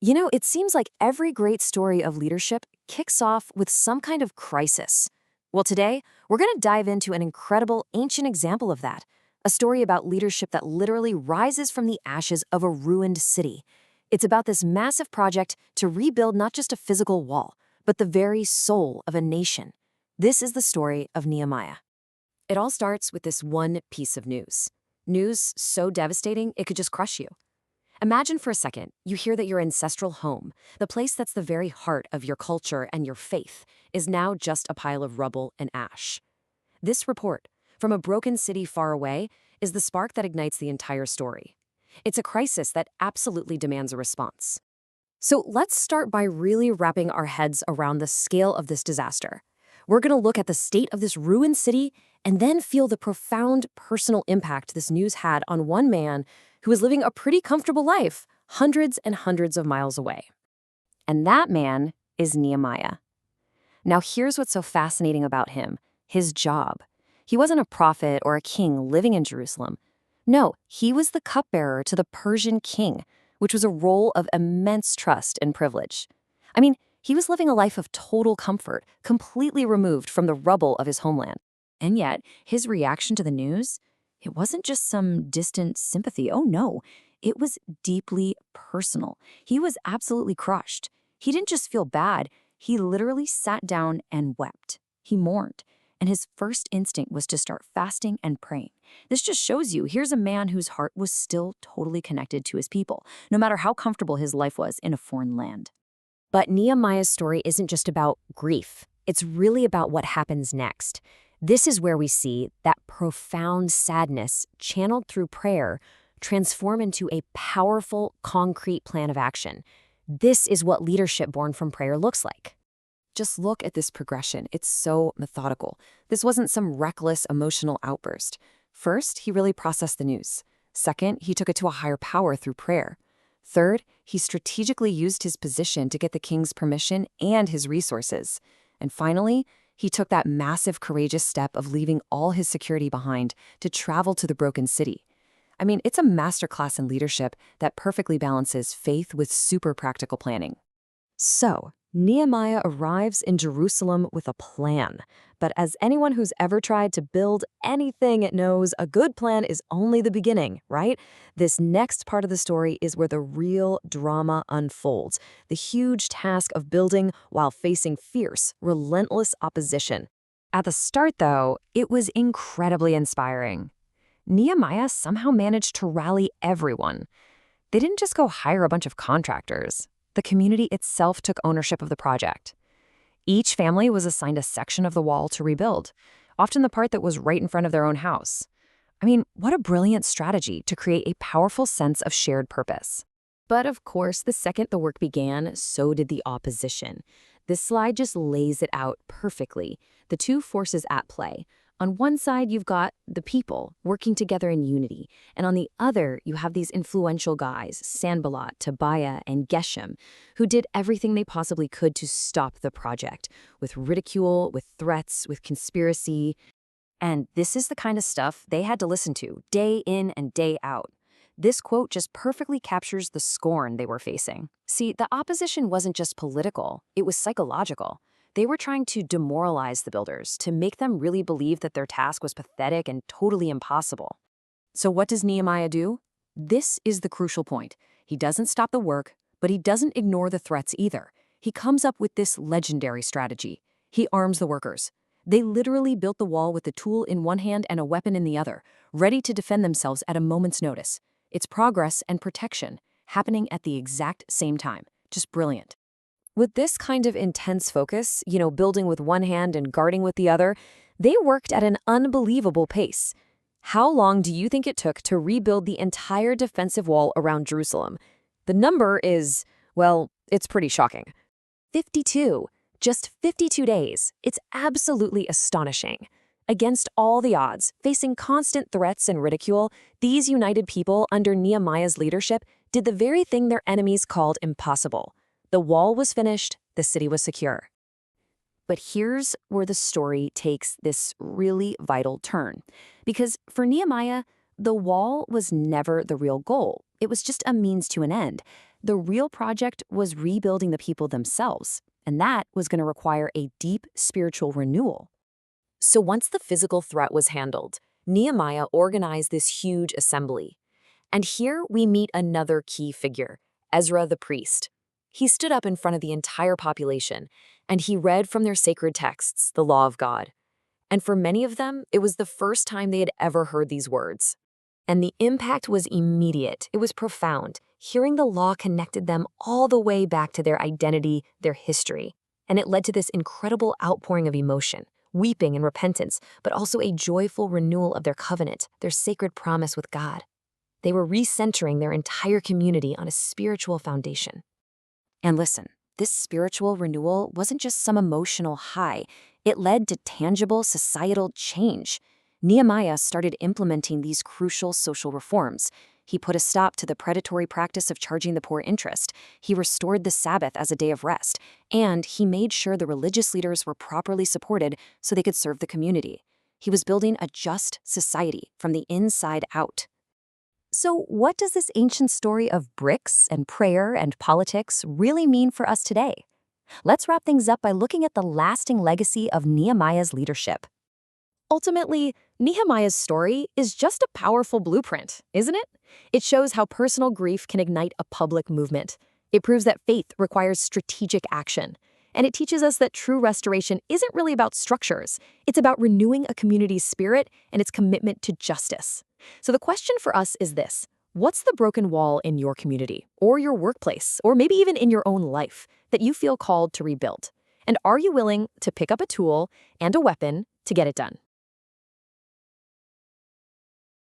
It seems like every great story of leadership kicks off with some kind of crisis. Well, today, we're going to dive into an incredible ancient example of that, a story about leadership that literally rises from the ashes of a ruined city. It's about this massive project to rebuild not just a physical wall, but the very soul of a nation. This is the story of Nehemia. It all starts with this one piece of news. News so devastating it could just crush you. Imagine for a second, you hear that your ancestral home, the place that's the very heart of your culture and your faith, is now just a pile of rubble and ash. This report, from a broken city far away, is the spark that ignites the entire story. It's a crisis that absolutely demands a response. So let's start by really wrapping our heads around the scale of this disaster. We're going to look at the state of this ruined city and then feel the profound personal impact this news had on one man who was living a pretty comfortable life hundreds and hundreds of miles away. And that man is Nehemia. Now here's what's so fascinating about him, his job. He wasn't a prophet or a king living in Jerusalem. No, he was the cupbearer to the Persian king, which was a role of immense trust and privilege. I mean, he was living a life of total comfort, completely removed from the rubble of his homeland. And yet, his reaction to the news, it wasn't just some distant sympathy. Oh no, it was deeply personal. He was absolutely crushed. He didn't just feel bad, he literally sat down and wept. He mourned. And his first instinct was to start fasting and praying. This just shows you, here's a man whose heart was still totally connected to his people, no matter how comfortable his life was in a foreign land. But Nehemiah's story isn't just about grief. It's really about what happens next. This is where we see that profound sadness, channeled through prayer, transform into a powerful, concrete plan of action. This is what leadership born from prayer looks like. Just look at this progression. It's so methodical. This wasn't some reckless emotional outburst. First, he really processed the news. Second, he took it to a higher power through prayer. Third, he strategically used his position to get the king's permission and his resources. And finally, he took that massive, courageous step of leaving all his security behind to travel to the broken city. I mean, it's a masterclass in leadership that perfectly balances faith with super practical planning. So, Nehemiah arrives in Jerusalem with a plan. But as anyone who's ever tried to build anything knows, a good plan is only the beginning, right? This next part of the story is where the real drama unfolds, the huge task of building while facing fierce, relentless opposition. At the start, though, it was incredibly inspiring. Nehemiah somehow managed to rally everyone. They didn't just go hire a bunch of contractors. The community itself took ownership of the project. Each family was assigned a section of the wall to rebuild, often the part that was right in front of their own house. I mean, what a brilliant strategy to create a powerful sense of shared purpose. But of course, the second the work began, so did the opposition. This slide just lays it out perfectly. The two forces at play. On one side, you've got the people working together in unity, and on the other, you have these influential guys, Sanballat, Tobiah, and Geshem, who did everything they possibly could to stop the project, with ridicule, with threats, with conspiracy. And this is the kind of stuff they had to listen to day in and day out. This quote just perfectly captures the scorn they were facing. See, the opposition wasn't just political, it was psychological. They were trying to demoralize the builders, to make them really believe that their task was pathetic and totally impossible. So what does Nehemiah do? This is the crucial point. He doesn't stop the work, but he doesn't ignore the threats either. He comes up with this legendary strategy. He arms the workers. They literally built the wall with the tool in one hand and a weapon in the other, ready to defend themselves at a moment's notice. It's progress and protection happening at the exact same time. Just brilliant. With this kind of intense focus, building with one hand and guarding with the other, they worked at an unbelievable pace. How long do you think it took to rebuild the entire defensive wall around Jerusalem? The number is, well, it's pretty shocking. 52. Just 52 days. It's absolutely astonishing. Against all the odds, facing constant threats and ridicule, these united people under Nehemiah's leadership did the very thing their enemies called impossible. The wall was finished, the city was secure. But here's where the story takes this really vital turn. Because for Nehemiah, the wall was never the real goal. It was just a means to an end. The real project was rebuilding the people themselves, and that was going to require a deep spiritual renewal. So once the physical threat was handled, Nehemiah organized this huge assembly. And here we meet another key figure, Ezra the priest. He stood up in front of the entire population, and he read from their sacred texts, the law of God. And for many of them, it was the first time they had ever heard these words. And the impact was immediate. It was profound. Hearing the law connected them all the way back to their identity, their history. And it led to this incredible outpouring of emotion, weeping and repentance, but also a joyful renewal of their covenant, their sacred promise with God. They were recentering their entire community on a spiritual foundation. And listen, this spiritual renewal wasn't just some emotional high. It led to tangible societal change. Nehemiah started implementing these crucial social reforms. He put a stop to the predatory practice of charging the poor interest. He restored the Sabbath as a day of rest. And he made sure the religious leaders were properly supported so they could serve the community. He was building a just society from the inside out. So what does this ancient story of bricks and prayer and politics really mean for us today? Let's wrap things up by looking at the lasting legacy of Nehemiah's leadership. Ultimately, Nehemiah's story is just a powerful blueprint, isn't it? It shows how personal grief can ignite a public movement. It proves that faith requires strategic action. And it teaches us that true restoration isn't really about structures. It's about renewing a community's spirit and its commitment to justice. So the question for us is this: what's the broken wall in your community, or your workplace, or maybe even in your own life that you feel called to rebuild? And are you willing to pick up a tool and a weapon to get it done?